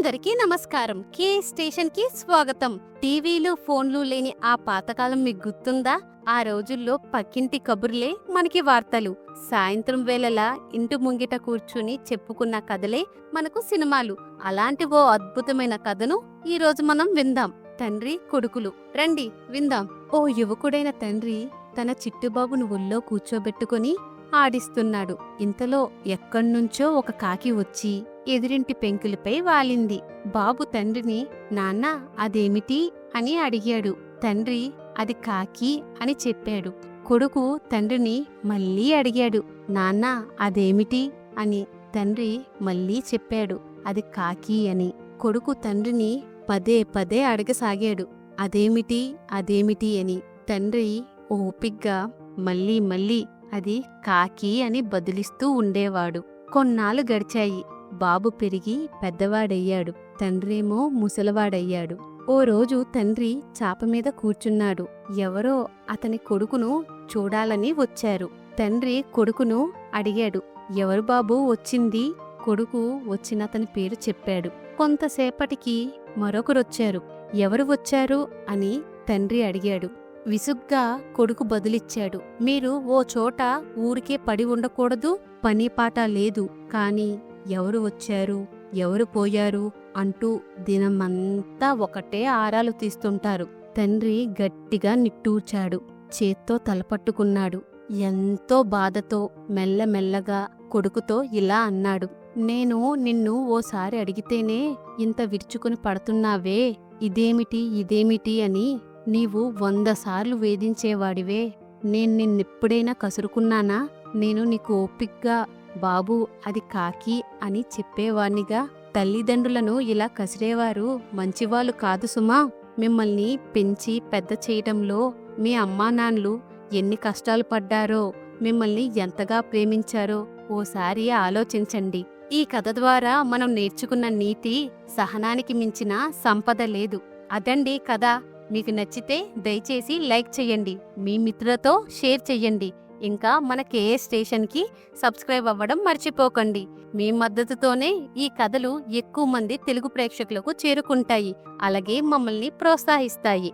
అందరికీ నమస్కారం. కే స్టేషన్ కి స్వాగతం. టీవీలు ఫోన్లు లేని ఆ పాతకాలం మీకు గుర్తుందా? ఆ రోజుల్లో పక్కింటి కబుర్లే మనకి వార్తలు. సాయంత్రం వేళలా ఇంటి ముంగిట కూర్చుని చెప్పుకున్న కథలే మనకు సినిమాలు. అలాంటి ఓ అద్భుతమైన కథను ఈ రోజు మనం విందాం. తండ్రి కొడుకులు. రండి విందాం. ఓ యువకుడైన తండ్రి తన చిట్టుబాబును ఒళ్ళో కూర్చోబెట్టుకుని ఆడిస్తున్నాడు. ఇంతలో ఎక్కడ్నుంచో ఒక కాకి వచ్చి ఎదురింటి పెంకులపై వాలింది. బాబు తండ్రిని నాన్నా అదేమిటి అని అడిగాడు. తండ్రి అది కాకి అని చెప్పాడు. కొడుకు తండ్రిని మళ్ళీ అడిగాడు. నాన్నా అదేమిటి అని. తండ్రి మళ్ళీ చెప్పాడు అది కాకి అని. కొడుకు తండ్రిని పదే పదే అడగసాగాడు అదేమిటి అదేమిటి అని. తండ్రి ఓపిగ్గా మళ్ళీ మళ్ళీ అది కాకి అని బదులిస్తూ ఉండేవాడు. కొన్నాళ్ళు గడిచాయి. బాబు పెరిగి పెద్దవాడయ్యాడు. తండ్రేమో ముసలివాడయ్యాడు. ఓ రోజు తండ్రి చాపమీద కూర్చున్నాడు. ఎవరో అతని కొడుకును చూడాలని వచ్చారు. తండ్రి కొడుకును అడిగాడు, ఎవరు బాబూ వచ్చింది? కొడుకు వచ్చినతని పేరు చెప్పాడు. కొంతసేపటికి మరొకరొచ్చారు. ఎవరు వచ్చారు అని తండ్రి అడిగాడు. విసుగ్గా కొడుకు బదులిచ్చాడు, మీరు ఓ చోట ఊరికే పడి ఉండకూడదు, పని పాట లేదు. కాని ఎవరు వచ్చారు ఎవరు పోయారు అంటూ దినమంతా ఒకటే ఆరాలు తీస్తుంటారు. తండ్రి గట్టిగా నిట్టూర్చాడు. చేత్తో తలపట్టుకున్నాడు. ఎంతో బాధతో మెల్లమెల్లగా కొడుకుతో ఇలా అన్నాడు, నేను నిన్ను ఓసారి అడిగితేనే ఇంత విరుచుకుని పడుతున్నావే, ఇదేమిటి ఇదేమిటి అని నీవు 100 సార్లు వేధించేవాడివే. నేను నిన్నెప్పుడైనా కసురుకున్నానా? నేను నీకు ఓపిగ్గా బాబూ అది కాకి అని చెప్పేవాణ్ణిగా. తల్లిదండ్రులను ఇలా కసిరేవారు మంచివాళ్ళు కాదు సుమా. మిమ్మల్ని పెంచి పెద్ద చేయటంలో మీ అమ్మానాన్నలు ఎన్ని కష్టాలు పడ్డారో, మిమ్మల్ని ఎంతగా ప్రేమించారో ఓసారి ఆలోచించండి. ఈ కథ ద్వారా మనం నేర్చుకున్న నీతి, సహనానికి మించిన సంపద లేదు. అదండి కథ. మీకు నచ్చితే దయచేసి లైక్ చెయ్యండి, మీ మిత్రులతో షేర్ చెయ్యండి. ఇంకా మన కేఏ స్టేషన్కి సబ్స్క్రైబ్ అవ్వడం మర్చిపోకండి. మీ మద్దతుతోనే ఈ కథలు ఎక్కువ మంది తెలుగు ప్రేక్షకులకు చేరుకుంటాయి, అలాగే మమ్మల్ని ప్రోత్సహిస్తాయి.